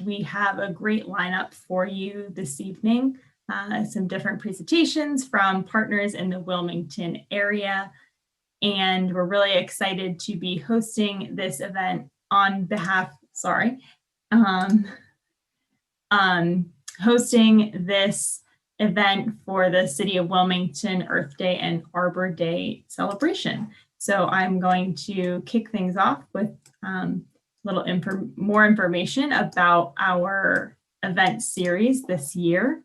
we have a great lineup for you this evening. Some different presentations from partners in the Wilmington area. And we're really excited to be hosting this event on behalf, hosting this event for the City of Wilmington Earth Day and Arbor Day celebration. So I'm going to kick things off with more information about our event series this year.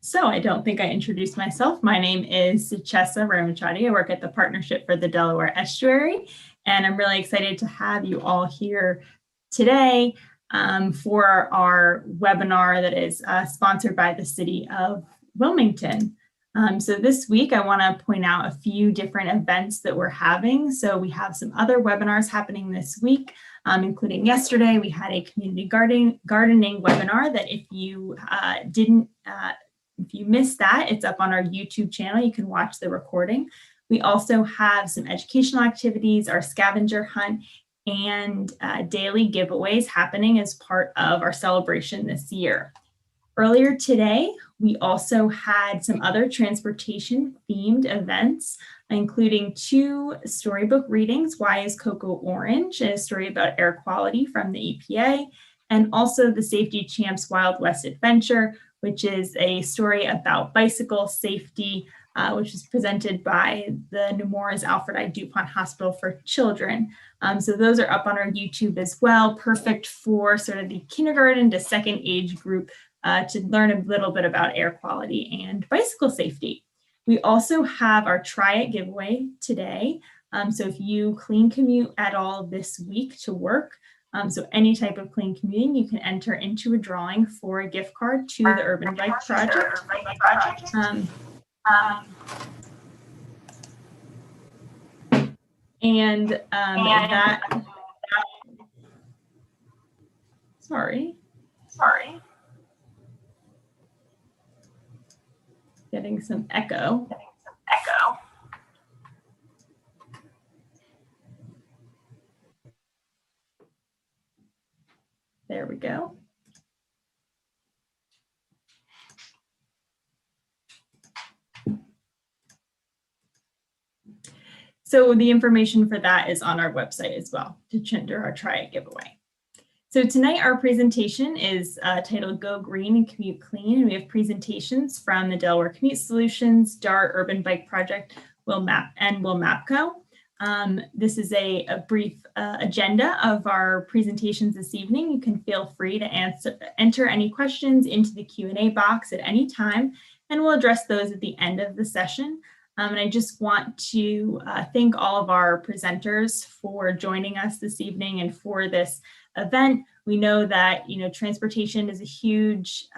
So I don't think I introduced myself. My name is Suchessa Ramachadi. I work at the Partnership for the Delaware Estuary, and I'm really excited to have you all here today for our webinar that is sponsored by the City of Wilmington. So this week, I want to point out a few different events that we're having. So we have some other webinars happening this week, including yesterday, we had a community gardening webinar that if you if you missed that, it's up on our YouTube channel. You can watch the recording. We also have some educational activities, our scavenger hunt, and daily giveaways happening as part of our celebration this year. Earlier today, we also had some other transportation themed events, including 2 storybook readings, Why is Cocoa Orange? A story about air quality from the EPA, and also the Safety Champs Wild West Adventure, which is a story about bicycle safety, which is presented by the Nemours Alfred I. DuPont Hospital for Children. So those are up on our YouTube as well, perfect for sort of the kindergarten to 2nd age group to learn a little bit about air quality and bicycle safety. We also have our Try It giveaway today. So if you clean commute at all this week to work, so any type of clean commuting, you can enter into a drawing for a gift card to the Urban Bike Project. Getting some echo. There we go. So the information for that is on our website as well to enter our Try It giveaway. So tonight our presentation is titled Go Green and Commute Clean, and we have presentations from the Delaware Commute Solutions, DART Urban Bike Project, and Wilmapco. This is a brief agenda of our presentations this evening. You can feel free to enter any questions into the Q&A box at any time, and we'll address those at the end of the session. And I just want to thank all of our presenters for joining us this evening and for this event. We know that transportation is a huge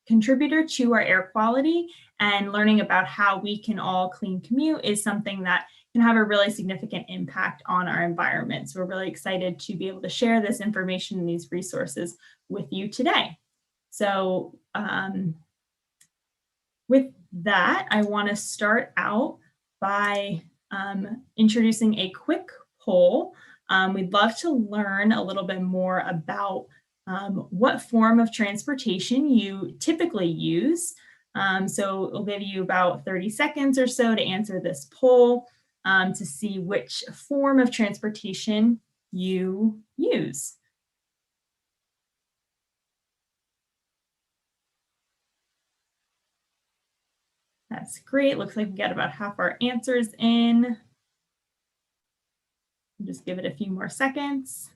contributor to our air quality, and learning about how we can all clean commute is something that can have a really significant impact on our environment. So we're really excited to be able to share this information and these resources with you today. So with that, I want to start out by introducing a quick poll. We'd love to learn a little bit more about what form of transportation you typically use. So we'll give you about 30 seconds or so to answer this poll to see which form of transportation you use. That's great. Looks like we got about half our answers in. Just give it a few more seconds.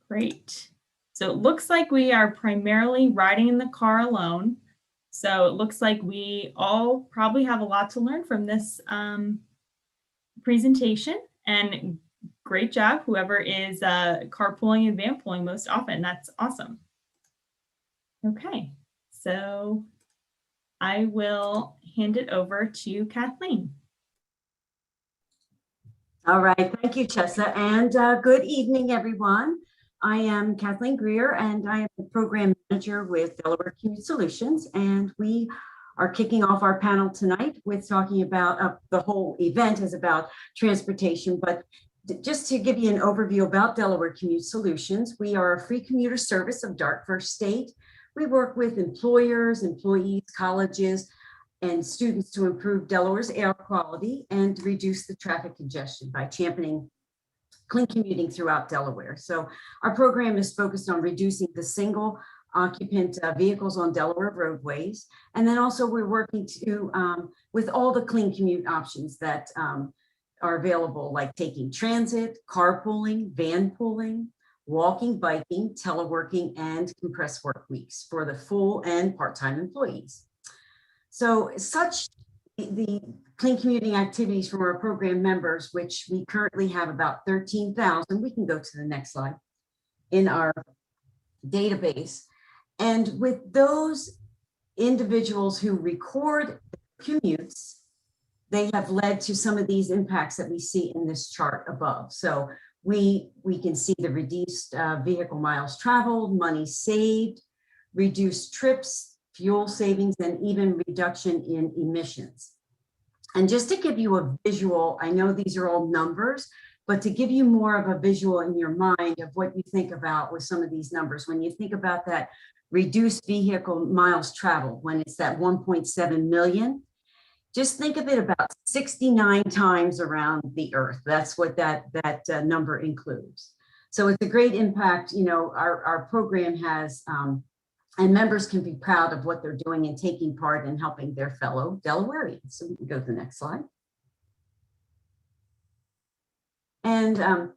Great. So it looks like we are primarily riding in the car alone. So it looks like we all probably have a lot to learn from this presentation, and great job, whoever is carpooling and vanpooling most often. That's awesome. Okay, so I will hand it over to Kathleen. All right, thank you, Chessa, and good evening, everyone. I am Kathleen Greer, and I am the program manager with Delaware Commute Solutions. And we are kicking off our panel tonight with talking about the whole event is about transportation. But just to give you an overview about Delaware Commute Solutions, we are a free commuter service of Dartford State. We work with employers, employees, colleges, and students to improve Delaware's air quality and reduce the traffic congestion by championing clean commuting throughout Delaware. So our program is focused on reducing the single occupant vehicles on Delaware roadways. And then also we're working to with all the clean commute options that are available, like taking transit, carpooling, van pooling, walking, biking, teleworking, and compressed work weeks for the full and part-time employees. So the clean commuting activities from our program members, which we currently have about 13,000, we can go to the next slide, in our database. And with those individuals who record commutes, they have led to some of these impacts that we see in this chart above. So we can see the reduced vehicle miles traveled, money saved, reduced trips, fuel savings, and even reduction in emissions. And just to give you a visual, I know these are all numbers, but to give you more of a visual in your mind of what you think about with some of these numbers, when you think about that reduced vehicle miles traveled, when it's that 1.7 million, just think of it about 69 times around the earth. That's what that number includes. So it's a great impact. You know, our program has, and members can be proud of what they're doing and taking part in helping their fellow Delawareans. So we can go to the next slide. And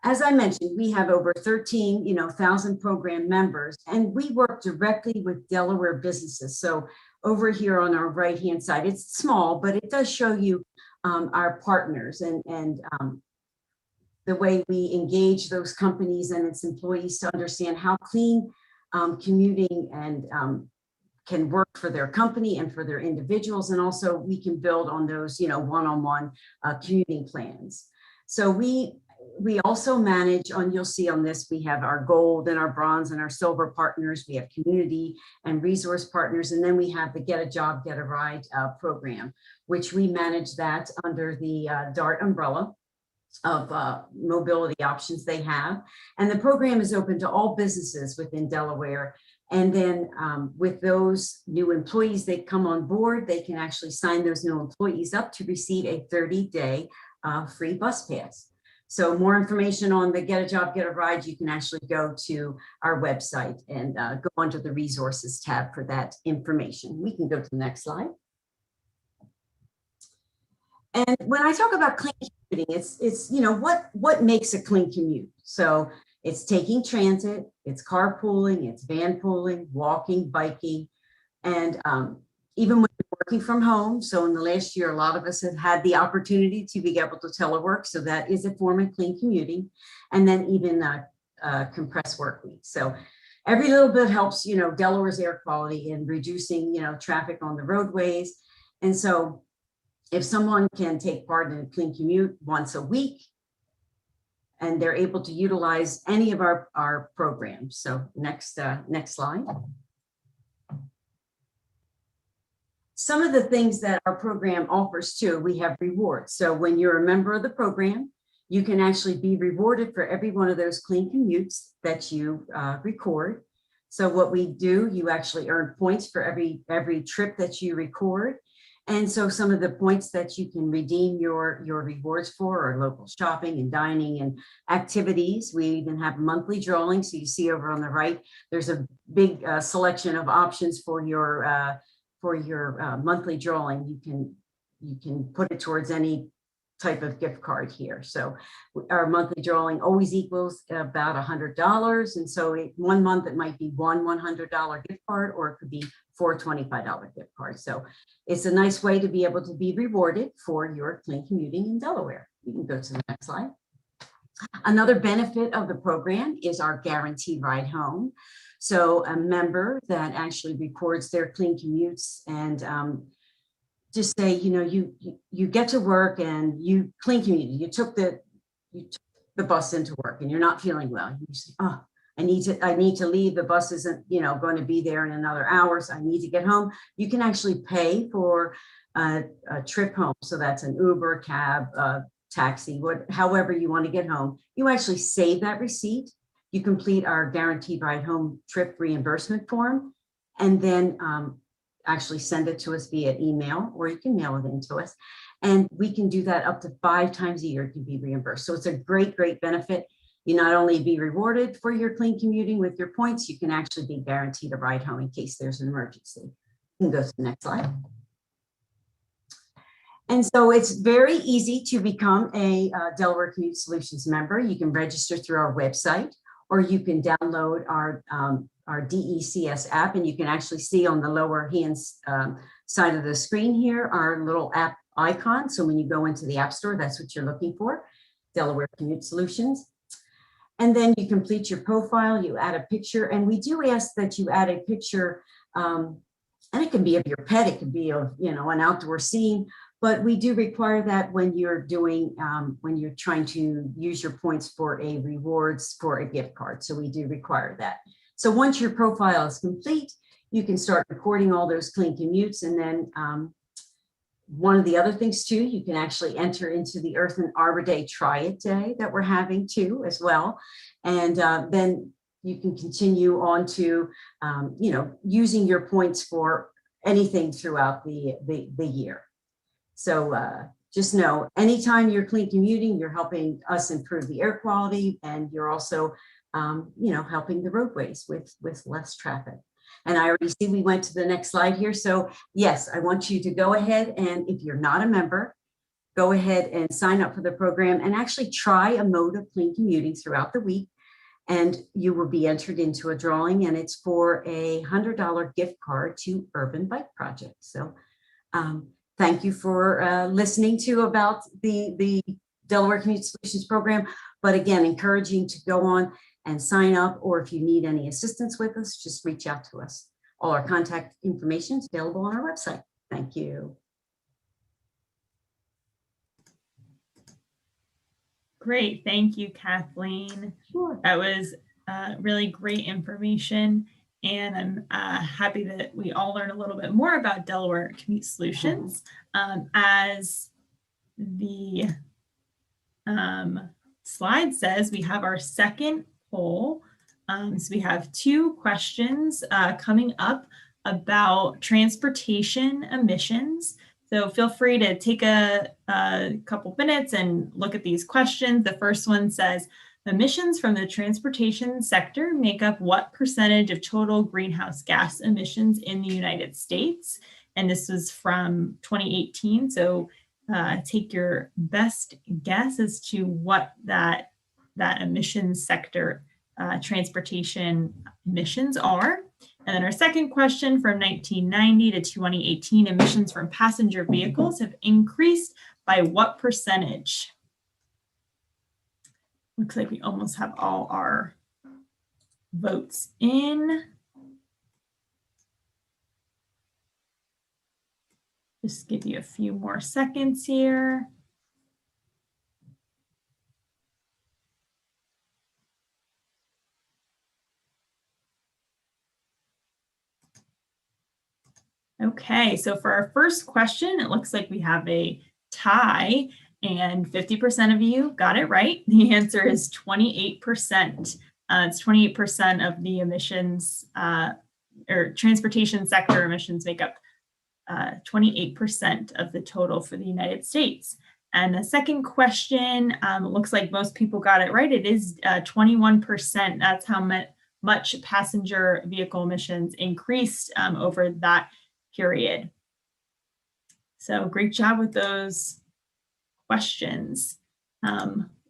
as I mentioned, we have over 13,000 program members, and we work directly with Delaware businesses. So over here on our right-hand side, it's small, but it does show you our partners and the way we engage those companies and its employees to understand how clean commuting and can work for their company and for their individuals. And also we can build on those, one-on-one commuting plans. So we also manage you'll see on this, we have our gold and our bronze and our silver partners. We have community and resource partners. And then we have the Get a Job, Get a Ride program, which we manage that under the DART umbrella of mobility options they have. And the program is open to all businesses within Delaware. And then with those new employees that come on board, they can actually sign those new employees up to receive a 30-day free bus pass. So more information on the Get a Job, Get a Ride, you can actually go to our website and go onto the resources tab for that information. We can go to the next slide. And when I talk about clean commuting, it's what makes a clean commute. So it's taking transit, it's carpooling, it's van pooling, walking, biking, and even when you're working from home. So in the last year, a lot of us have had the opportunity to be able to telework. So that is a form of clean commuting. And then even compressed work week. So every little bit helps, Delaware's air quality in reducing, traffic on the roadways. And so if someone can take part in a clean commute once a week, and they're able to utilize any of our programs. So next slide. Some of the things that our program offers too, we have rewards. So when you're a member of the program, you can actually be rewarded for every one of those clean commutes that you record. So what we do, you actually earn points for every trip that you record. And so some of the points that you can redeem your rewards for are local shopping and dining and activities. We even have monthly drawing. So you see over on the right, there's a big selection of options for your monthly drawing. You can put it towards any type of gift card here. So our monthly drawing always equals about $100. And so one month it might be one $100 gift card, or it could be 4 $25 gift cards. So it's a nice way to be able to be rewarded for your clean commuting in Delaware. You can go to the next slide. Another benefit of the program is our guaranteed ride home. So a member that actually records their clean commutes and just say, you get to work and you clean commute. You took the bus into work and you're not feeling well. You say, oh, I need to leave. The bus isn't, going to be there in another hour. So I need to get home. You can actually pay for a trip home. So that's an Uber, cab, taxi, however you want to get home. You actually save that receipt. You complete our guaranteed ride home trip reimbursement form, and then actually send it to us via email, or you can mail it in to us. And we can do that up to 5 times a year. It can be reimbursed. So it's a great, great benefit. You not only be rewarded for your clean commuting with your points, you can actually be guaranteed a ride home in case there's an emergency. You can go to the next slide. And so it's very easy to become a Delaware Commute Solutions member. You can register through our website, or you can download our DECS app, and you can actually see on the lower hand side of the screen here our little app icon. So when you go into the App Store, that's what you're looking for, Delaware Commute Solutions. And then you complete your profile, you add a picture, and we do ask that you add a picture, and it can be of your pet, it can be of an outdoor scene. But we do require that when you're doing, when you're trying to use your points for a rewards for a gift card. So we do require that. So once your profile is complete, you can start recording all those clean commutes. And then one of the other things too, you can actually enter into the Earth and Arbor Day Try It Day that we're having too as well. And then you can continue on to, using your points for anything throughout the year. So just know, anytime you're clean commuting, you're helping us improve the air quality, and you're also, helping the roadways with less traffic. And I already see we went to the next slide here. So yes, I want you to go ahead, and if you're not a member, go ahead and sign up for the program and actually try a mode of clean commuting throughout the week. And you will be entered into a drawing, and it's for a $100 gift card to Urban Bike Project. So thank you for listening to about the Delaware Commute Solutions program. But again, encouraging to go on and sign up, or if you need any assistance with us, just reach out to us. All our contact information is available on our website. Thank you. Great, thank you, Kathleen. Sure. That was really great information. And I'm happy that we all learned a little bit more about Delaware Commute Solutions. As the slide says, we have our second poll. So we have 2 questions coming up about transportation emissions. So feel free to take a couple minutes and look at these questions. The first one says, emissions from the transportation sector make up what percentage of total greenhouse gas emissions in the United States? And this was from 2018. So take your best guess as to what that emissions sector transportation emissions are. And then our second question, from 1990 to 2018, emissions from passenger vehicles have increased by what percentage? Looks like we almost have all our votes in. Just give you a few more seconds here. Okay, so for our first question, it looks like we have a tie, and 50% of you got it right. The answer is 28%. It's 28% of the emissions, or transportation sector emissions make up 28% of the total for the United States. And the second question, looks like most people got it right. It is 21%. That's how much passenger vehicle emissions increased over that period. So great job with those questions.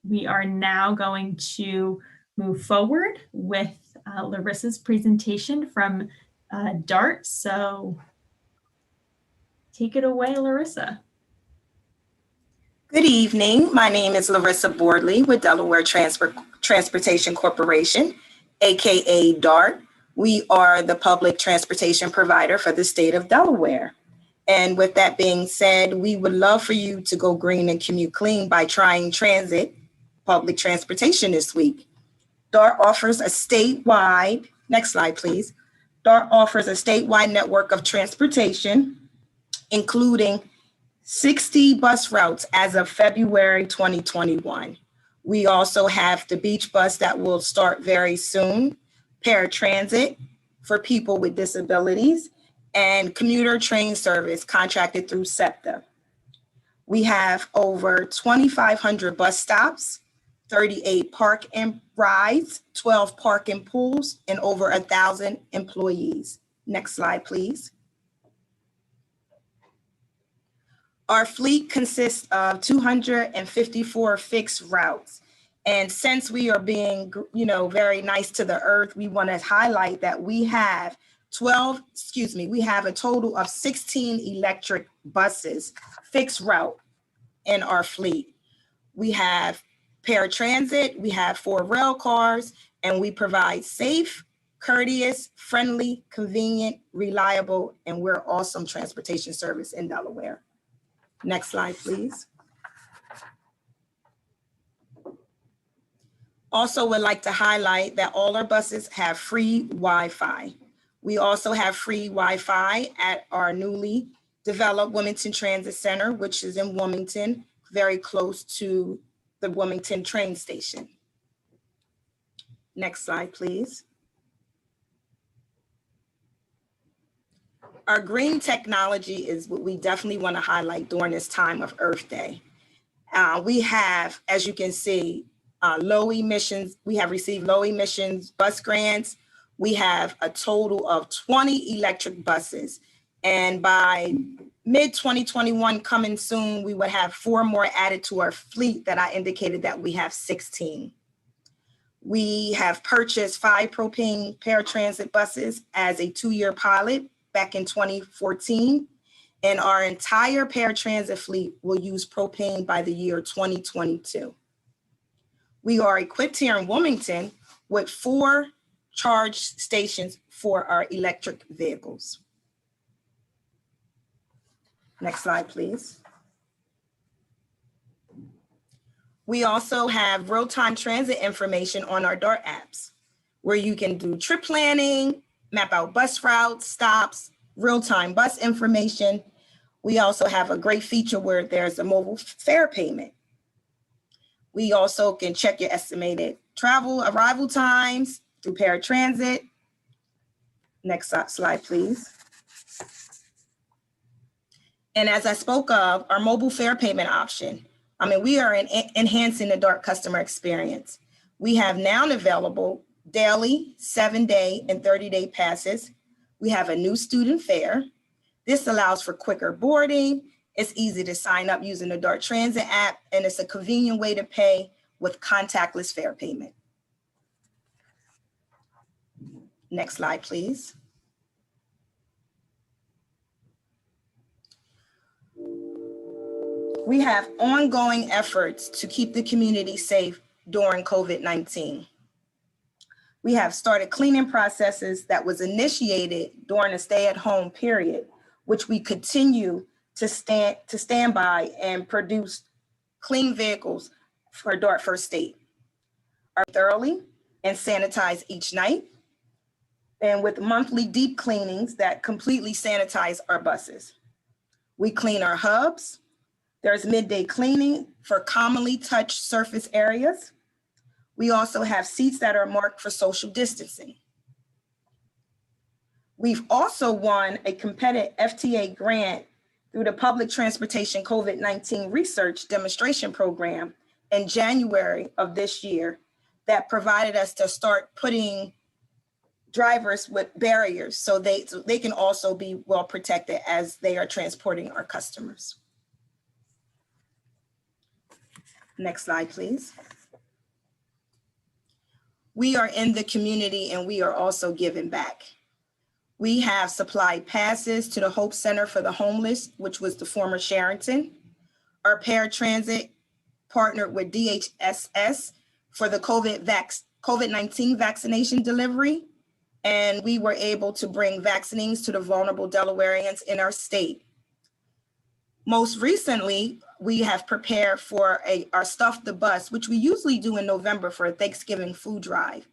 We are now going to move forward with Larissa's presentation from DART. So take it away, Larissa. Good evening. My name is Larissa Boardley with Delaware Transportation Corporation, aka DART. We are the public transportation provider for the state of Delaware. And with that being said, we would love for you to go green and commute clean by trying transit public transportation this week. DART offers a statewide, next slide please. DART offers a statewide network of transportation, including 60 bus routes as of February 2021. We also have the beach bus that will start very soon, paratransit for people with disabilities, and commuter train service contracted through SEPTA. We have over 2,500 bus stops, 38 park and rides, 12 park and pools, and over 1,000 employees. Next slide, please. Our fleet consists of 254 fixed routes. And since we are being, very nice to the earth, we want to highlight that we have a total of 16 electric buses, fixed route in our fleet. We have paratransit, we have 4 rail cars, and we provide safe, courteous, friendly, convenient, reliable, and we're awesome transportation service in Delaware. Next slide, please. Also would like to highlight that all our buses have free Wi-Fi. We also have free Wi-Fi at our newly developed Wilmington Transit Center, which is in Wilmington, very close to the Wilmington train station. Next slide, please. Our green technology is what we definitely want to highlight during this time of Earth Day. We have, as you can see, low emissions. We have received low emissions bus grants. We have a total of 20 electric buses. And by mid-2021 coming soon, we would have 4 more added to our fleet that I indicated that we have 16. We have purchased 5 propane paratransit buses as a 2-year pilot back in 2014, and our entire paratransit fleet will use propane by the year 2022. We are equipped here in Wilmington with 4 charge stations for our electric vehicles. Next slide, please. We also have real-time transit information on our DART apps, where you can do trip planning, map out bus routes, stops, real-time bus information. We also have a great feature where there's a mobile fare payment. We also can check your estimated travel arrival times through paratransit. Next slide, please. And as I spoke of, our mobile fare payment option, we are enhancing the DART customer experience. We have now available daily, 7-day, and 30-day passes. We have a new student fare. This allows for quicker boarding. It's easy to sign up using the DART Transit app, and it's a convenient way to pay with contactless fare payment. Next slide, please. We have ongoing efforts to keep the community safe during COVID-19. We have started cleaning processes that was initiated during a stay-at-home period, which we continue to stand by and produce clean vehicles for DART First State. Are thoroughly and sanitize each night, and with monthly deep cleanings that completely sanitize our buses. We clean our hubs. There's midday cleaning for commonly touched surface areas. We also have seats that are marked for social distancing. We've also won a competitive FTA grant through the Public Transportation COVID-19 Research Demonstration Program in January of this year that provided us to start putting drivers with barriers so they can also be well protected as they are transporting our customers. Next slide, please. We are in the community and we are also giving back. We have supplied passes to the Hope Center for the Homeless, which was the former Sheraton. Our paratransit partnered with DHSS for the COVID-19 vaccination delivery. And we were able to bring vaccines to the vulnerable Delawareans in our state. Most recently, we have prepared for our Stuff the Bus, which we usually do in November for a Thanksgiving food drive.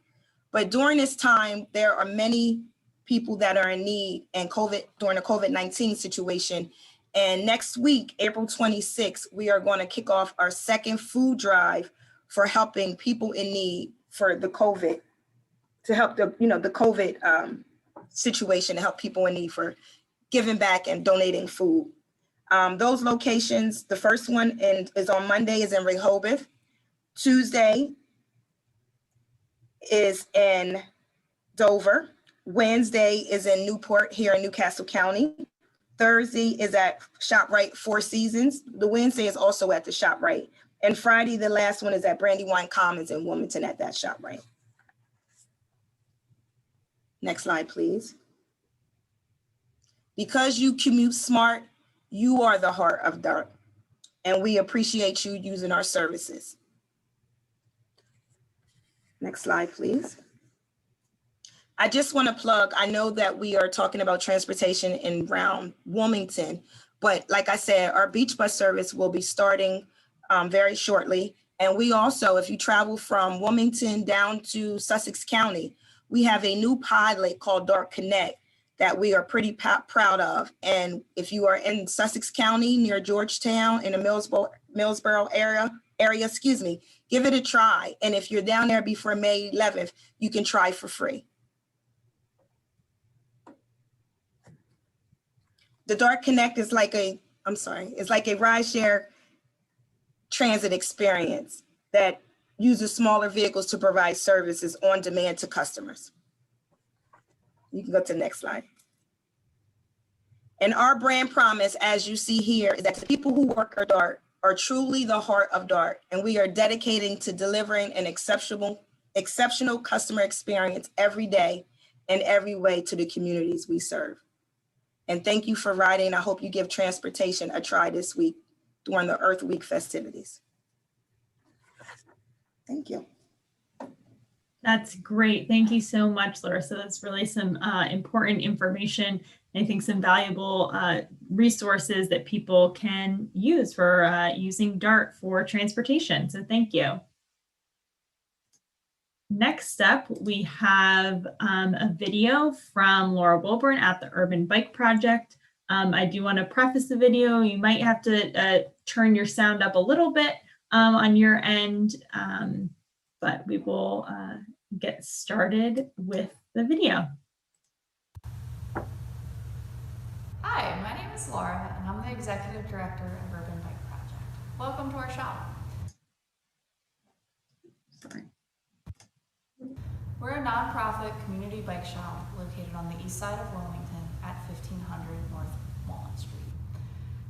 But during this time, there are many people that are in need and during the COVID-19 situation. And next week, April 26th, we are going to kick off our second food drive for helping people in need for the COVID, to help the COVID situation, to help people in need for giving back and donating food. Those locations, the first one is on Monday is in Rehoboth. Tuesday is in Dover. Wednesday is in Newport here in Newcastle County. Thursday is at ShopRite Four Seasons. The Wednesday is also at the ShopRite. And Friday, the last one, is at Brandywine Commons in Wilmington at that ShopRite. Next slide, please. Because you commute smart, you are the heart of DART, and we appreciate you using our services. Next slide, please. I just want to plug, I know that we are talking about transportation in around Wilmington, but like I said, our beach bus service will be starting very shortly. And we also, if you travel from Wilmington down to Sussex County, we have a new pilot called DART Connect that we are pretty proud of. And if you are in Sussex County near Georgetown in the Millsboro area, give it a try. And if you're down there before May 11th, you can try for free. The DART Connect is like a rideshare transit experience that uses smaller vehicles to provide services on demand to customers. You can go to the next slide. And our brand promise, as you see here, is that the people who work at DART are truly the heart of DART, and we are dedicating to delivering an exceptional customer experience every day and every way to the communities we serve. And thank you for riding. I hope you give transportation a try this week during the Earth Week festivities. Thank you. That's great. Thank you so much, Larissa. That's really some important information. I think some valuable resources that people can use for using DART for transportation. So thank you. Next up, we have a video from Laura Wilburn at the Urban Bike Project. I do want to preface the video. You might have to turn your sound up a little bit on your end, but we will get started with the video. Hi, my name is Laura, and I'm the Executive Director of Urban Bike Project. Welcome to our shop. Sorry. We're a nonprofit community bike shop located on the east side of Wilmington at 1500 North Walnut Street.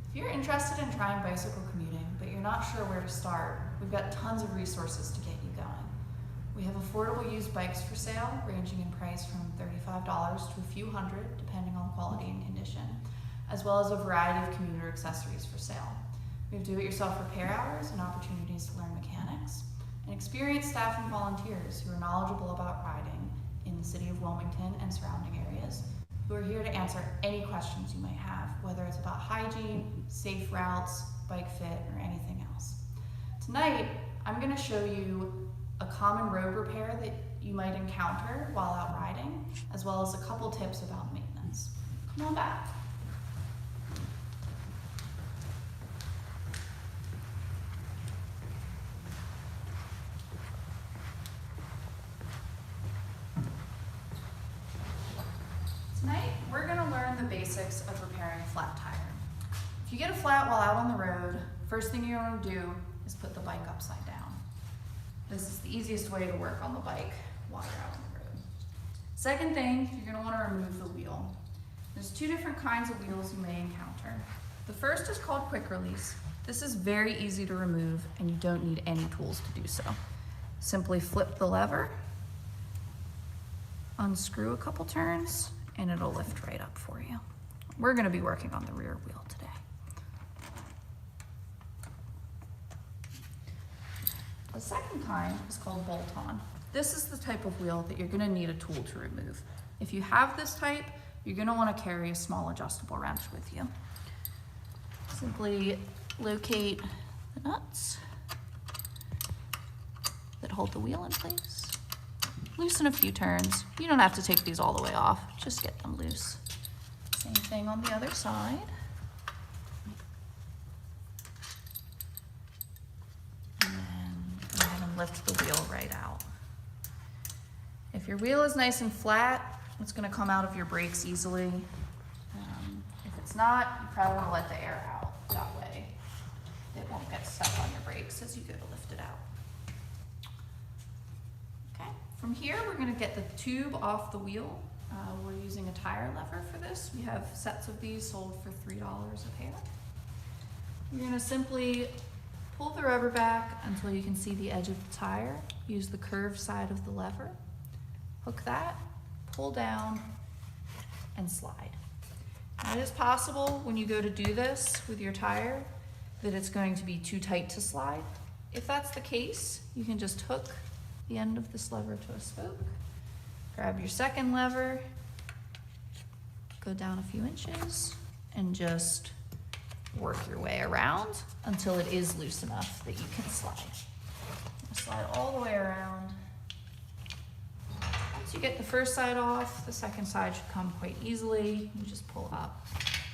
If you're interested in trying bicycle commuting, but you're not sure where to start, we've got tons of resources to get you going. We have affordable used bikes for sale, ranging in price from $35 to a few hundred, depending on quality and condition, as well as a variety of commuter accessories for sale. We have do-it-yourself repair hours and opportunities to learn mechanics, and experienced staff and volunteers who are knowledgeable about riding in the city of Wilmington and surrounding areas, who are here to answer any questions you might have, whether it's about hygiene, safe routes, bike fit, or anything else. Tonight, I'm going to show you a common road repair that you might encounter while out riding, as well as a couple tips about maintenance. Come on back. Tonight, we're going to learn the basics of repairing a flat tire. If you get a flat while out on the road, first thing you're going to do is put the bike upside down. This is the easiest way to work on the bike while you're out on the road. Second thing, you're going to want to remove the wheel. There's two different kinds of wheels you may encounter. The first is called quick release. This is very easy to remove and you don't need any tools to do so. Simply flip the lever, unscrew a couple turns, and it'll lift right up for you. We're going to be working on the rear wheel today. The second kind is called bolt-on. This is the type of wheel that you're going to need a tool to remove. If you have this type, you're going to want to carry a small adjustable wrench with you. Simply locate the nuts that hold the wheel in place. Loosen a few turns. You don't have to take these all the way off, just get them loose. Same thing on the other side. And then go ahead and lift the wheel right out. If your wheel is nice and flat, it's gonna come out of your brakes easily. If it's not, you probably wanna let the air out. That way it won't get stuck on your brakes as you go to lift it out. Okay, from here we're gonna get the tube off the wheel. We're using a tire lever for this. We have sets of these sold for $3 a pair. You're gonna simply pull the rubber back until you can see the edge of the tire. Use the curved side of the lever. Hook that, pull down, and slide. Now, it is possible when you go to do this with your tire that it's going to be too tight to slide. If that's the case, you can just hook the end of this lever to a spoke, grab your second lever, go down a few inches, and just work your way around until it is loose enough that you can slide. Slide all the way around. Once you get the first side off, the second side should come quite easily. You just pull up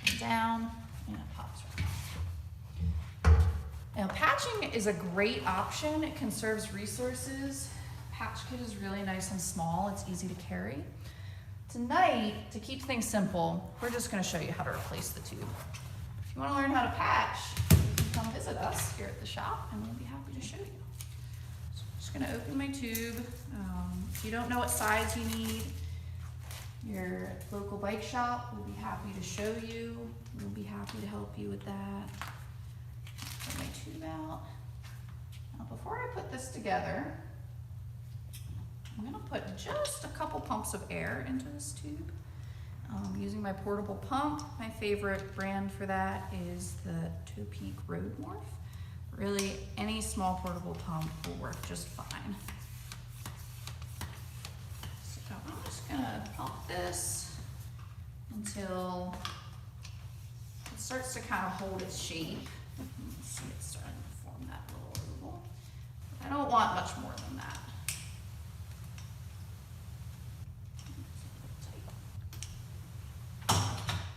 and down, and it pops right off. Now, patching is a great option. It conserves resources. Patch kit is really nice and small. It's easy to carry. Tonight, to keep things simple, we're just going to show you how to replace the tube. If you want to learn how to patch, you can come visit us here at the shop, and we'll be happy to show you. So I'm just going to open my tube. If you don't know what size you need, your local bike shop will be happy to show you. We'll be happy to help you with that. Put my tube out. Now, before I put this together, I'm going to put just a couple pumps of air into this tube. Using my portable pump. My favorite brand for that is the Toe Peak Road Morph. Really, any small portable pump will work just fine. So I'm just gonna pump this until it starts to kind of hold its shape. You can see it's starting to form that little oval. I don't want much more than that.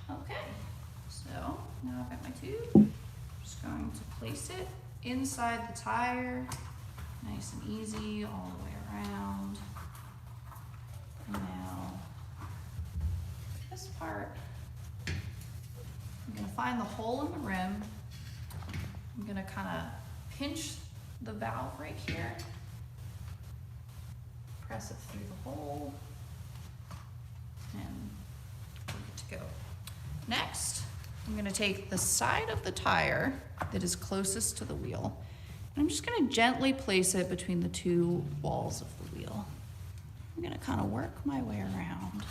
Okay, so now I've got my tube. I'm just going to place it inside the tire, nice and easy all the way around. And now this part, I'm going to find the hole in the rim. I'm going to kind of pinch the valve right here, press it through the hole, and we're good to go. Next, I'm going to take the side of the tire that is closest to the wheel, and I'm just going to gently place it between the two walls of the wheel. I'm going to kind of work my way around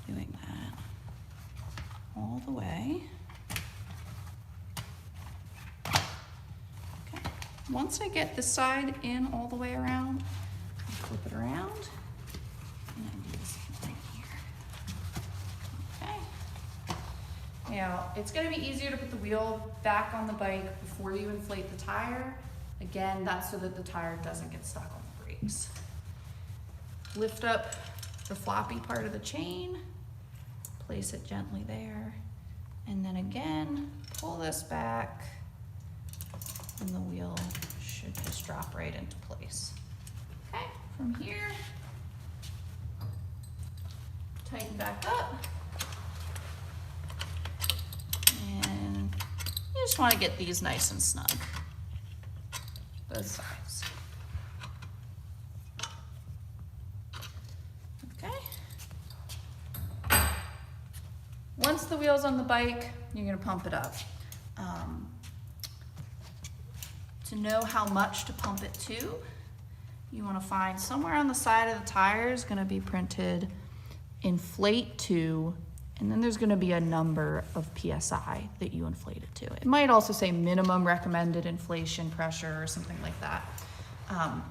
doing that all the way. Okay. Once I get the side in all the way around, I flip it around and I do this right here. Okay. Now, it's going to be easier to put the wheel back on the bike before you inflate the tire. Again, that's so that the tire doesn't get stuck on the brakes. Lift up the floppy part of the chain, place it gently there, and then again, pull this back, and the wheel should just drop right into place. Okay, from here, tighten back up, and you just want to get these nice and snug, both sides. Once the wheel's on the bike, you're going to pump it up. To know how much to pump it to, you want to find somewhere on the side of the tire is going to be printed inflate to, and then there's going to be a number of PSI that you inflate it to. It might also say minimum recommended inflation pressure or something like that.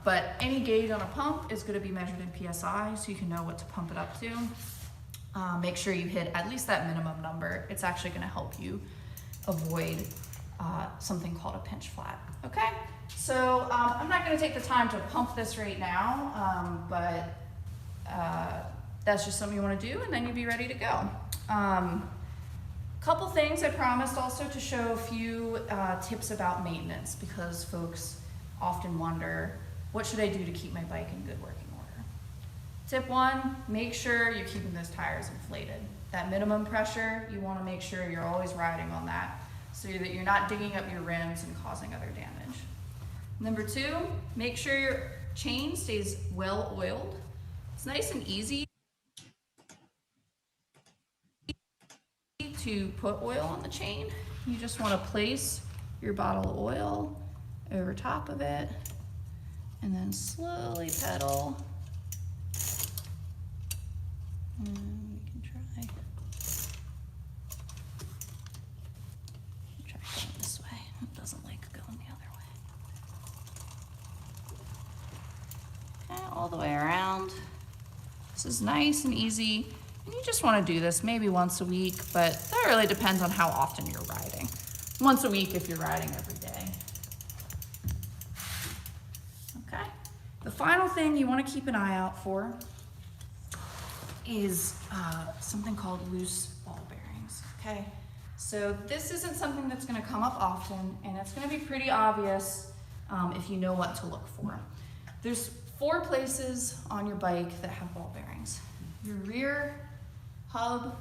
But any gauge on a pump is going to be measured in PSI, so you can know what to pump it up to. Make sure you hit at least that minimum number. It's actually going to help you avoid something called a pinch flat. Okay, so I'm not going to take the time to pump this right now, but that's just something you want to do, and then you'll be ready to go. Couple things I promised also to show a few tips about maintenance, because folks often wonder, what should I do to keep my bike in good working order? Tip one, make sure you're keeping those tires inflated. That minimum pressure, you want to make sure you're always riding on that so that you're not digging up your rims and causing other damage. Number two, make sure your chain stays well oiled. It's nice and easy to put oil on the chain. You just want to place your bottle of oil over top of it and then slowly pedal. And we can try going this way. It doesn't like going the other way. Okay, all the way around. This is nice and easy. And you just want to do this maybe once a week, but that really depends on how often you're riding. Once a week if you're riding every day. Okay. The final thing you want to keep an eye out for is something called loose ball bearings. Okay. So this isn't something that's going to come up often, and it's going to be pretty obvious if you know what to look for. There's 4 places on your bike that have ball bearings. Your rear hub,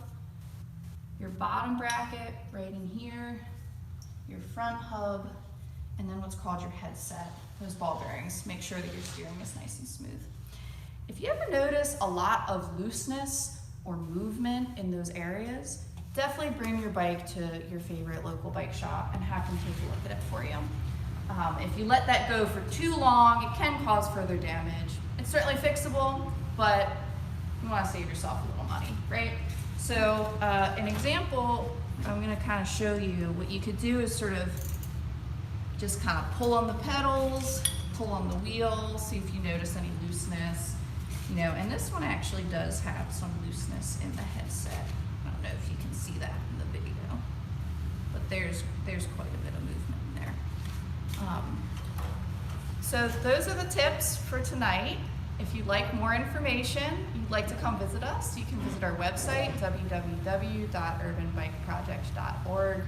your bottom bracket right in here, your front hub, and then what's called your headset, those ball bearings. Make sure that your steering is nice and smooth. If you ever notice a lot of looseness or movement in those areas, definitely bring your bike to your favorite local bike shop and have them take a look at it for you. If you let that go for too long, it can cause further damage. It's certainly fixable, but you want to save yourself a little money, right? So an example, I'm going to kind of show you what you could do is sort of just kind of pull on the pedals, pull on the wheel, see if you notice any looseness, and this one actually does have some looseness in the headset. I don't know if you can see that in the video, but there's quite a bit of movement in there. So those are the tips for tonight. If you'd like more information, you'd like to come visit us, you can visit our website, www.urbanbikeproject.org,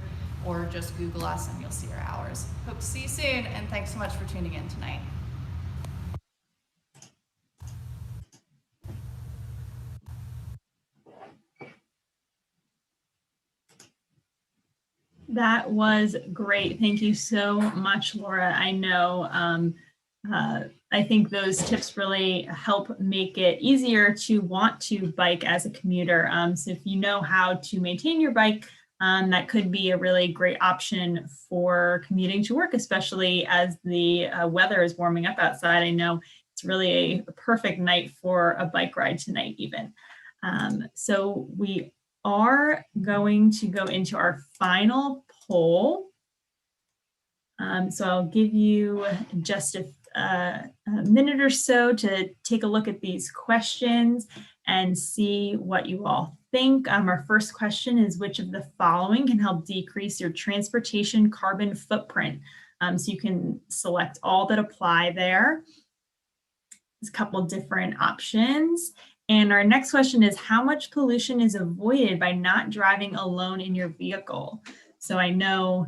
or just Google us and you'll see our hours. Hope to see you soon, and thanks so much for tuning in tonight. That was great. Thank you so much, Laura. I know I think those tips really help make it easier to want to bike as a commuter. So if you know how to maintain your bike, that could be a really great option for commuting to work, especially as the weather is warming up outside. I know it's really a perfect night for a bike ride tonight even. So we are going to go into our final poll. So I'll give you just a minute or so to take a look at these questions and see what you all think. Our first question is, which of the following can help decrease your transportation carbon footprint? So you can select all that apply there. There's a couple different options. And our next question is, how much pollution is avoided by not driving alone in your vehicle? So I know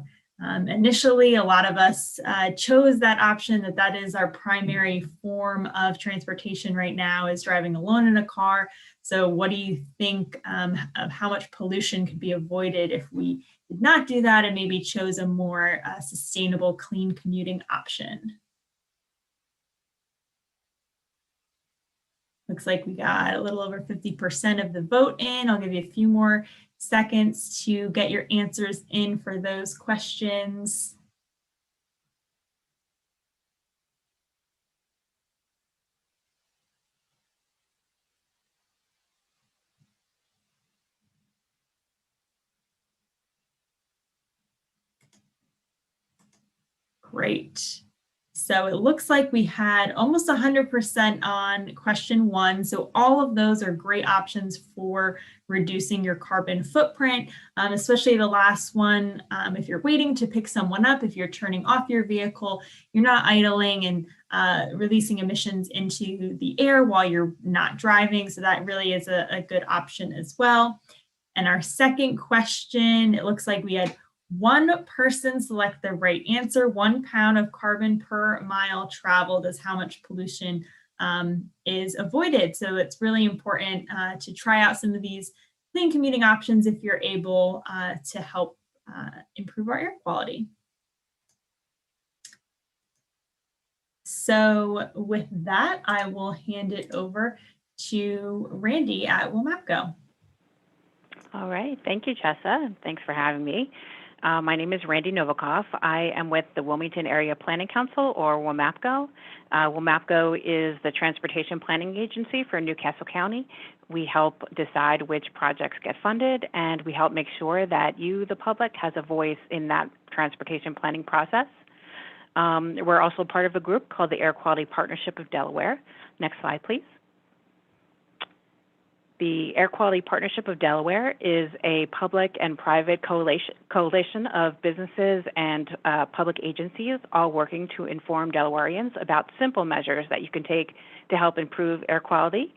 initially a lot of us chose that option, that is our primary form of transportation right now, is driving alone in a car. So what do you think of how much pollution could be avoided if we did not do that and maybe chose a more sustainable, clean commuting option? Looks like we got a little over 50% of the vote in. I'll give you a few more seconds to get your answers in for those questions. Great. So it looks like we had almost 100% on question 1. So all of those are great options for reducing your carbon footprint, especially the last one. If you're waiting to pick someone up, if you're turning off your vehicle, you're not idling and releasing emissions into the air while you're not driving. So that really is a good option as well. And our second question, it looks like we had one person select the right answer. 1 pound of carbon per mile traveled is how much pollution is avoided. So it's really important to try out some of these clean commuting options if you're able to help improve our air quality. So with that, I will hand it over to Randy at WMAPCO. All right. Thank you, Chessa, and thanks for having me. My name is Randy Novikov. I am with the Wilmington Area Planning Council, or WMAPCO. WMAPCO is the transportation planning agency for Newcastle County. We help decide which projects get funded, and we help make sure that you, the public, has a voice in that transportation planning process. We're also part of a group called the Air Quality Partnership of Delaware. Next slide, please. The Air Quality Partnership of Delaware is a public and private coalition of businesses and public agencies all working to inform Delawareans about simple measures that you can take to help improve air quality.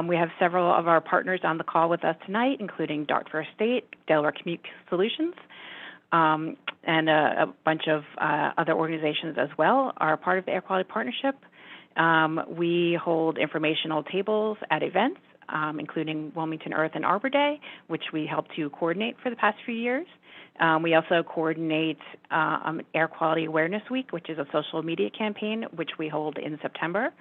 We have several of our partners on the call with us tonight, including Dart First State, Delaware Commute Solutions, and a bunch of other organizations as well are part of the Air Quality Partnership. We hold informational tables at events, including Wilmington Earth and Arbor Day, which we helped to coordinate for the past few years. We also coordinate Air Quality Awareness Week, which is a social media campaign, which we hold in September.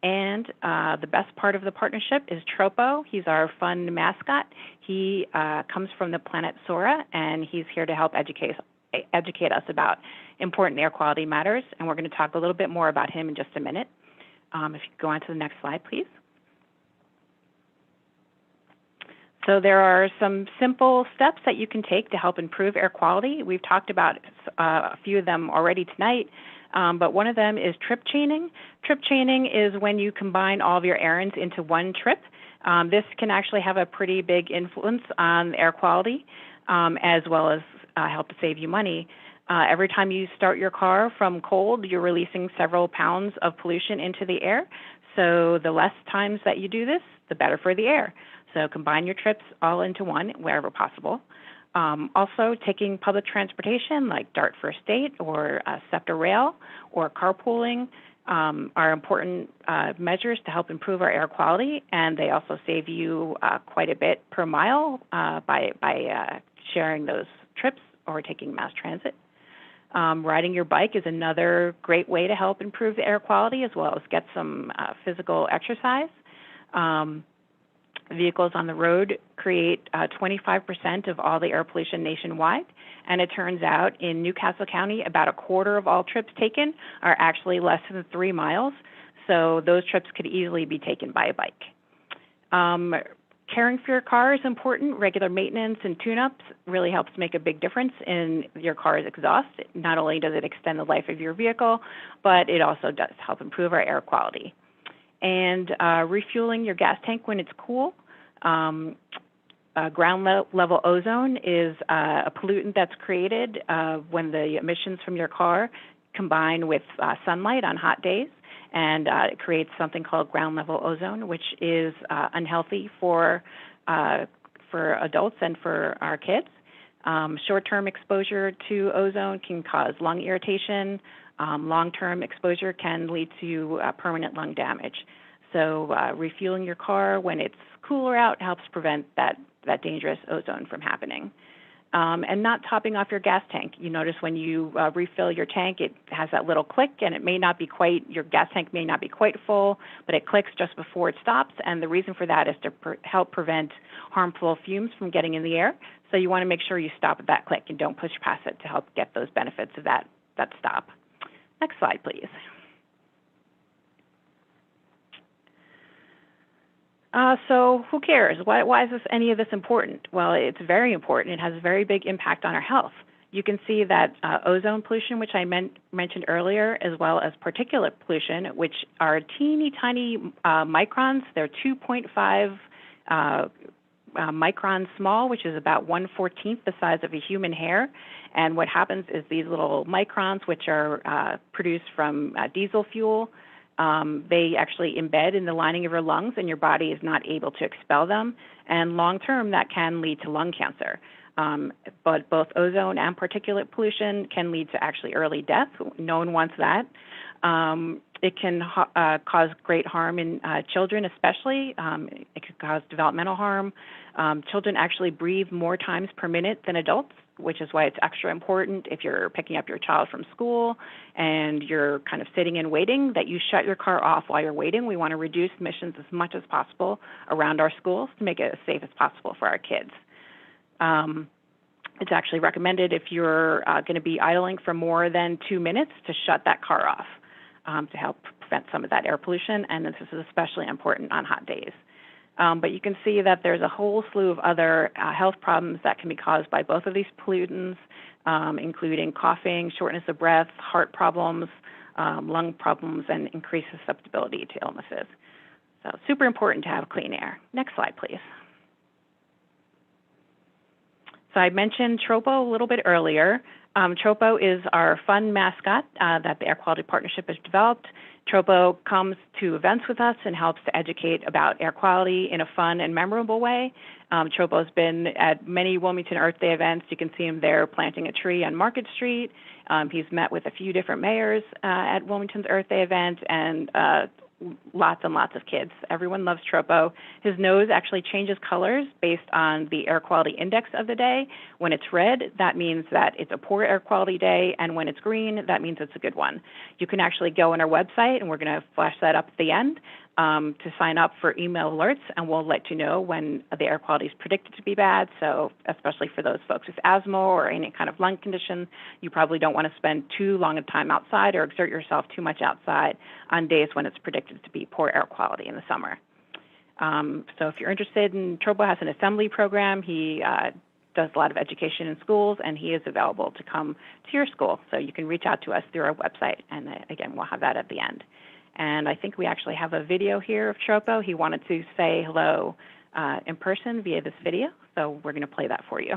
And the best part of the partnership is Tropo. He's our fun mascot. He comes from the planet Sora, and he's here to help educate us about important air quality matters. And we're going to talk a little bit more about him in just a minute. If you could go on to the next slide, please. So there are some simple steps that you can take to help improve air quality. We've talked about a few of them already tonight, but one of them is trip chaining. Trip chaining is when you combine all of your errands into one trip. This can actually have a pretty big influence on air quality, as well as help to save you money. Every time you start your car from cold, you're releasing several pounds of pollution into the air. So the less times that you do this, the better for the air. So combine your trips all into one wherever possible. Also, taking public transportation like Dart First State or SEPTA Rail or carpooling are important measures to help improve our air quality, and they also save you quite a bit per mile by sharing those trips or taking mass transit. Riding your bike is another great way to help improve the air quality as well as get some physical exercise. Vehicles on the road create 25% of all the air pollution nationwide, and it turns out in Newcastle County, about a quarter of all trips taken are actually less than 3 miles, so those trips could easily be taken by a bike. Caring for your car is important. Regular maintenance and tune-ups really helps make a big difference in your car's exhaust. Not only does it extend the life of your vehicle, but it also does help improve our air quality. And refueling your gas tank when it's cool. Ground level ozone is a pollutant that's created when the emissions from your car combine with sunlight on hot days, and it creates something called ground level ozone, which is unhealthy for adults and for our kids. Short-term exposure to ozone can cause lung irritation. Long-term exposure can lead to permanent lung damage. So refueling your car when it's cooler out helps prevent that dangerous ozone from happening. And not topping off your gas tank. You notice when you refill your tank, it has that little click, and it may not be your gas tank may not be quite full, but it clicks just before it stops. And the reason for that is to help prevent harmful fumes from getting in the air. So you want to make sure you stop at that click and don't push past it to help get those benefits of that stop. Next slide, please. So who cares? Why is any of this important? Well, it's very important. It has a very big impact on our health. You can see that ozone pollution, which I mentioned earlier, as well as particulate pollution, which are teeny tiny microns. They're 2.5 microns small, which is about 1/14 the size of a human hair. And what happens is these little microns, which are produced from diesel fuel, they actually embed in the lining of your lungs, and your body is not able to expel them. And long term, that can lead to lung cancer. But both ozone and particulate pollution can lead to actually early death. No one wants that. It can cause great harm in children, especially. It could cause developmental harm. Children actually breathe more times per minute than adults, which is why it's extra important if you're picking up your child from school and you're kind of sitting and waiting, that you shut your car off while you're waiting. We want to reduce emissions as much as possible around our schools to make it as safe as possible for our kids. It's actually recommended if you're going to be idling for more than 2 minutes to shut that car off to help prevent some of that air pollution, and this is especially important on hot days. But you can see that there's a whole slew of other health problems that can be caused by both of these pollutants, including coughing, shortness of breath, heart problems, lung problems, and increased susceptibility to illnesses. So super important to have clean air. Next slide, please. So I mentioned Tropo a little bit earlier. Tropo is our fun mascot that the Air Quality Partnership has developed. Tropo comes to events with us and helps to educate about air quality in a fun and memorable way. Tropo's been at many Wilmington Earth Day events. You can see him there planting a tree on Market Street. He's met with a few different mayors at Wilmington's Earth Day event, and lots and lots of kids. Everyone loves Tropo. His nose actually changes colors based on the air quality index of the day. When it's red, that means that it's a poor air quality day, and when it's green, that means it's a good one. You can actually go on our website, and we're going to flash that up at the end, to sign up for email alerts, and we'll let you know when the air quality is predicted to be bad. So especially for those folks with asthma or any kind of lung condition, you probably don't want to spend too long a time outside or exert yourself too much outside on days when it's predicted to be poor air quality in the summer. So if you're interested in, Tropo has an assembly program. He does a lot of education in schools, and he is available to come to your school. So you can reach out to us through our website, and again, we'll have that at the end. And I think we actually have a video here of Tropo. He wanted to say hello in person via this video, so we're going to play that for you.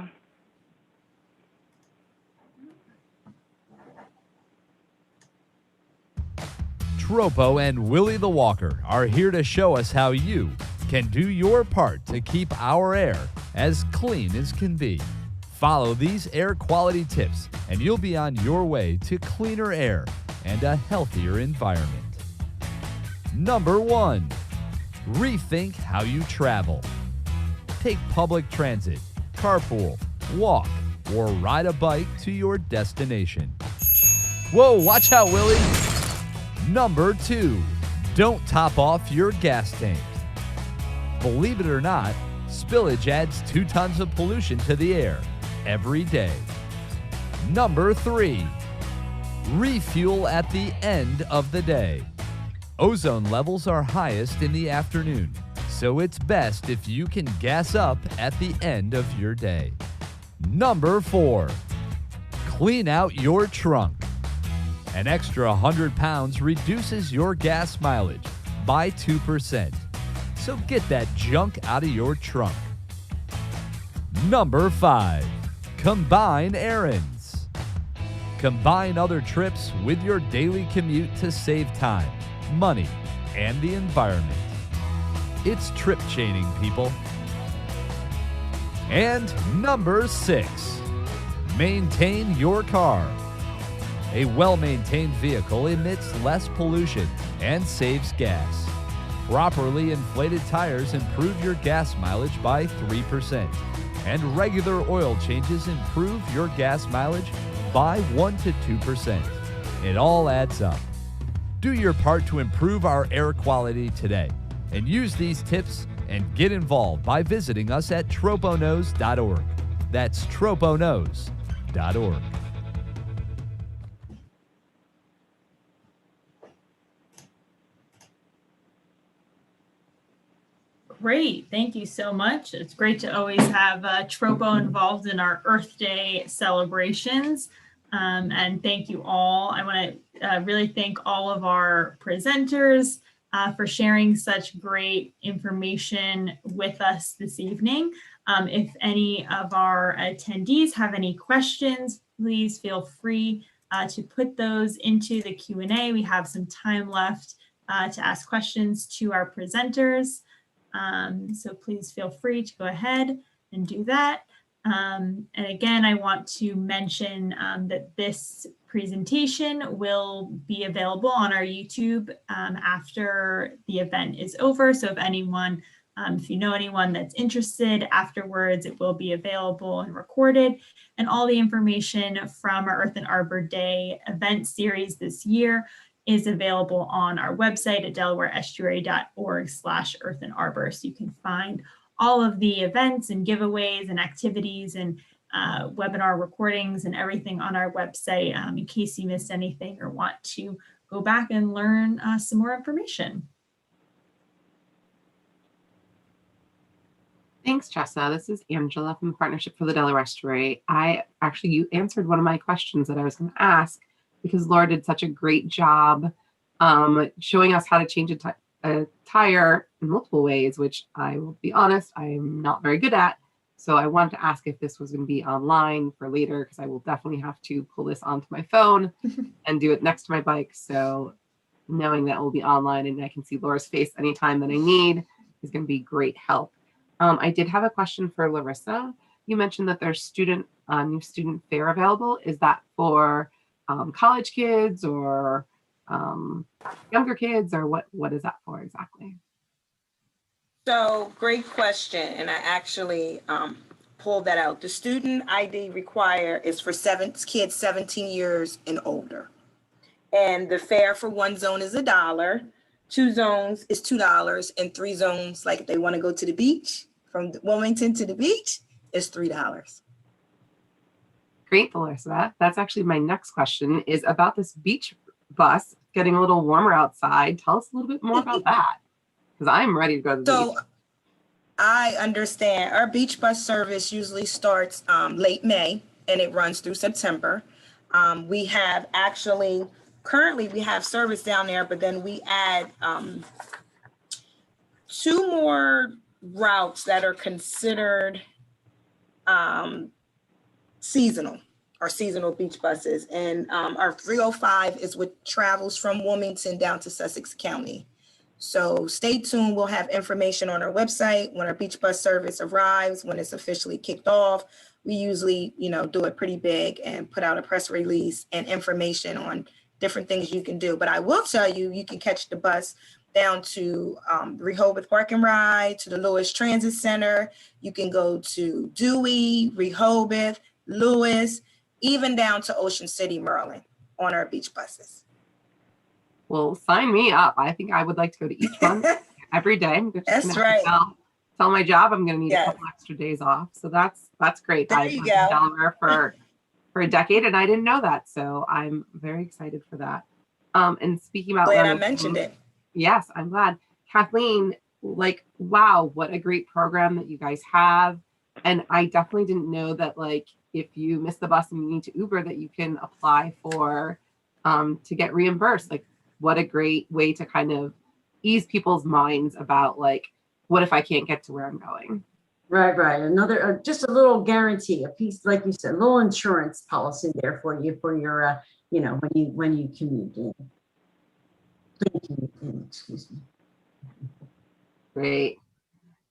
Tropo and Willie the Walker are here to show us how you can do your part to keep our air as clean as can be. Follow these air quality tips, and you'll be on your way to cleaner air and a healthier environment. Number 1, rethink how you travel. Take public transit, carpool, walk, or ride a bike to your destination. Whoa, watch out, Willie! Number 2, don't top off your gas tank. Believe it or not, spillage adds 2 tons of pollution to the air every day. Number 3, refuel at the end of the day. Ozone levels are highest in the afternoon, so it's best if you can gas up at the end of your day. Number 4, clean out your trunk. An extra 100 pounds reduces your gas mileage by 2%, so get that junk out of your trunk. Number 5, combine errands. Combine other trips with your daily commute to save time, money, and the environment. It's trip chaining, people. And number 6, maintain your car. A well-maintained vehicle emits less pollution and saves gas. Properly inflated tires improve your gas mileage by 3%, and regular oil changes improve your gas mileage by 1 to 2%. It all adds up. Do your part to improve our air quality today, and use these tips and get involved by visiting us at troponos.org. That's troponos.org. Great, thank you so much. It's great to always have Tropo involved in our Earth Day celebrations. And thank you all. I want to really thank all of our presenters for sharing such great information with us this evening. If any of our attendees have any questions, please feel free to put those into the Q&A. We have some time left to ask questions to our presenters. So please feel free to go ahead and do that. And again, I want to mention that this presentation will be available on our YouTube after the event is over. So if anyone, if you know anyone that's interested afterwards, it will be available and recorded. And all the information from our Earth and Arbor Day event series this year is available on our website at delawareestuary.org/earthandarbor. So you can find all of the events and giveaways and activities and webinar recordings and everything on our website in case you missed anything or want to go back and learn some more information. Thanks, Chessa. This is Angela from the Partnership for the Delaware Estuary. You answered one of my questions that I was going to ask, because Laura did such a great job showing us how to change a tire in multiple ways, which I will be honest, I'm not very good at. So I wanted to ask if this was going to be online for later, because I will definitely have to pull this onto my phone and do it next to my bike. So knowing that it will be online and I can see Laura's face anytime that I need is going to be great help. I did have a question for Larissa. You mentioned that there's new student fare available. Is that for college kids or younger kids, or what is that for exactly? So great question. And I actually pulled that out. The student ID require is for kids 17 years and older. And the fare for one zone is $1, 2 zones is $2, and 3 zones, like if they want to go to the beach, from Wilmington to the beach, is $3. Great, Larissa. That's actually my next question, is about this beach bus getting a little warmer outside. Tell us a little bit more about that, because I'm ready to go to the beach. I understand. Our beach bus service usually starts late May and it runs through September. We have currently we have service down there, but then we add 2 more routes that are considered seasonal beach buses. And our 305 is what travels from Wilmington down to Sussex County. So stay tuned. We'll have information on our website when our beach bus service arrives, when it's officially kicked off. We usually, do it pretty big and put out a press release and information on different things you can do. But I will tell you, you can catch the bus down to Rehoboth Park and Ride, to the Lewis Transit Center. You can go to Dewey, Rehoboth, Lewis, even down to Ocean City, Maryland on our beach buses. Well, sign me up. I think I would like to go to each one every day. I'm just That's gonna right. Tell my job I'm going to need a couple extra days off. So that's great. There I've you been in go. Delaware for a decade, and I didn't know that. So I'm very excited for that. And speaking about Glad I mentioned it. Yes, I'm glad. Kathleen, wow, what a great program that you guys have. And I definitely didn't know that, if you miss the bus and you need to Uber, that you can apply for to get reimbursed. What a great way to kind of ease people's minds about what if I can't get to where I'm going? Right. Another, just a little guarantee, a piece, like you said, a little insurance policy there for you, for your, when you commute in. Excuse me. Great.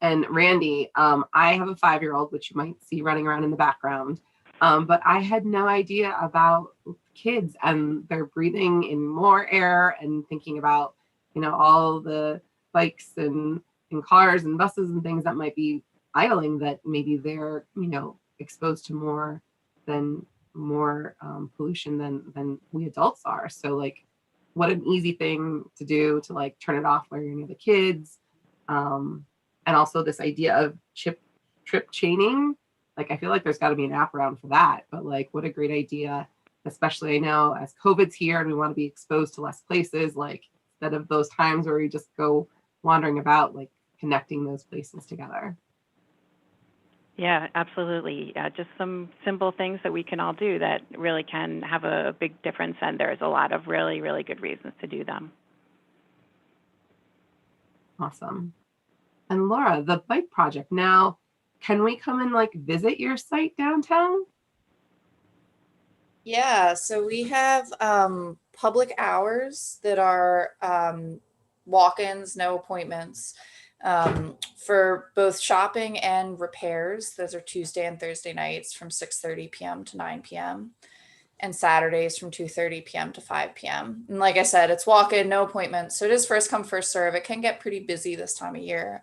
And Randy, I have a 5-year-old, which you might see running around in the background. But I had no idea about kids and they're breathing in more air and thinking about, all the bikes and cars and buses and things that might be idling, that maybe they're, exposed to more pollution than we adults are. So what an easy thing to do to turn it off while you're near the kids. And also this idea of trip chaining. I feel like there's got to be an app around for that, but what a great idea, especially I know as COVID's here and we want to be exposed to less places, instead of those times where you just go wandering about, connecting those places together. Yeah, absolutely. Just some simple things that we can all do that really can have a big difference, and there's a lot of really, really good reasons to do them. Awesome. And Laura, the bike project. Now, can we come and like visit your site downtown? Yeah, so we have public hours that are walk-ins, no appointments, for both shopping and repairs. Those are Tuesday and Thursday nights from 6:30 p.m. to 9 p.m. and Saturdays from 2:30 p.m. to 5 p.m. And like I said, it's walk-in, no appointments. So it is first come, first serve. It can get pretty busy this time of year.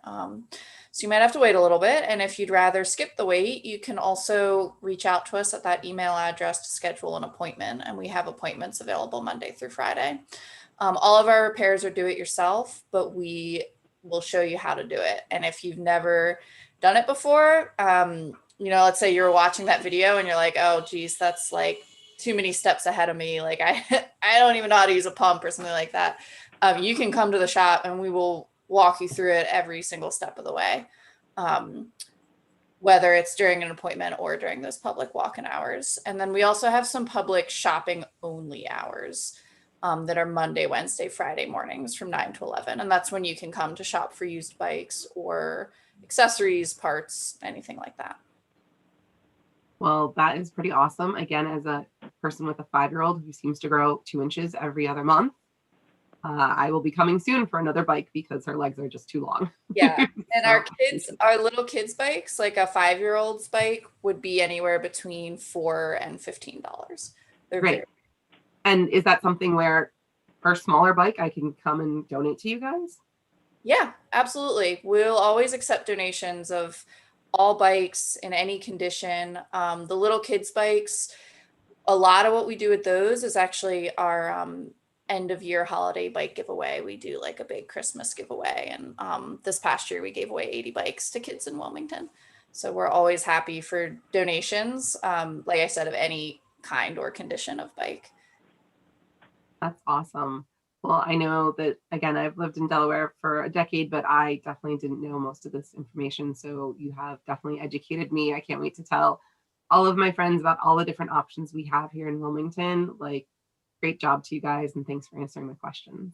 So you might have to wait a little bit. And if you'd rather skip the wait, you can also reach out to us at that email address to schedule an appointment. And we have appointments available Monday through Friday. All of our repairs are do it yourself, but we will show you how to do it. And if you've never done it before, let's say you're watching that video and you're like, oh, geez, that's like too many steps ahead of me. Like I don't even know how to use a pump or something like that. You can come to the shop and we will walk you through it every single step of the way, whether it's during an appointment or during those public walk-in hours. And then we also have some public shopping only hours that are Monday, Wednesday, Friday mornings from 9 to 11. And that's when you can come to shop for used bikes or accessories, parts, anything like that. Well, that is pretty awesome. Again, as a person with a 5-year-old who seems to grow 2 inches every other month, I will be coming soon for another bike because her legs are just too long. Yeah. And our little kids bikes, like a 5-year-old's bike would be anywhere between $4 and $15. They're great. And is that something where for a smaller bike, I can come and donate to you guys? Yeah, absolutely. We'll always accept donations of all bikes in any condition. The little kids bikes, a lot of what we do with those is actually our end of year holiday bike giveaway. We do like a big Christmas giveaway. And this past year we gave away 80 bikes to kids in Wilmington. So we're always happy for donations, like I said, of any kind or condition of bike. That's awesome. Well, I know that, again, I've lived in Delaware for a decade, but I definitely didn't know most of this information. So you have definitely educated me. I can't wait to tell all of my friends about all the different options we have here in Wilmington. Like, great job to you guys, and thanks for answering my questions.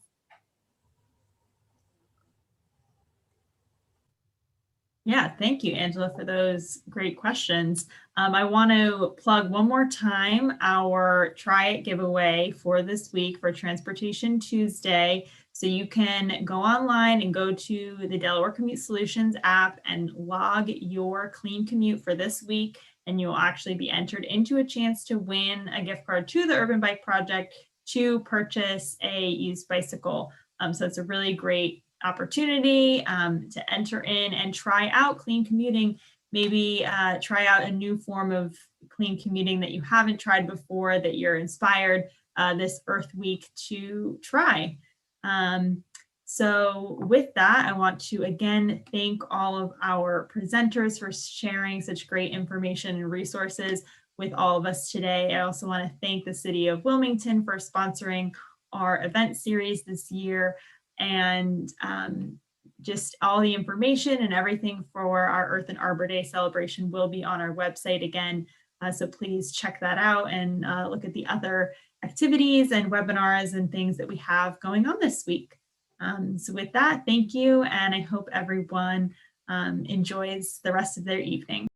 Yeah, thank you, Angela, for those great questions. I want to plug one more time our Try It giveaway for this week for Transportation Tuesday. So you can go online and go to the Delaware Commute Solutions app and log your clean commute for this week, and you'll actually be entered into a chance to win a gift card to the Urban Bike Project to purchase a used bicycle. So it's a really great opportunity to enter in and try out clean commuting, maybe try out a new form of clean commuting that you haven't tried before, that you're inspired this Earth Week to try. So with that, I want to again thank all of our presenters for sharing such great information and resources with all of us today. I also want to thank the City of Wilmington for sponsoring our event series this year. And just all the information and everything for our Earth and Arbor Day celebration will be on our website again. So please check that out and look at the other activities and webinars and things that we have going on this week. So with that, thank you. And I hope everyone enjoys the rest of their evening.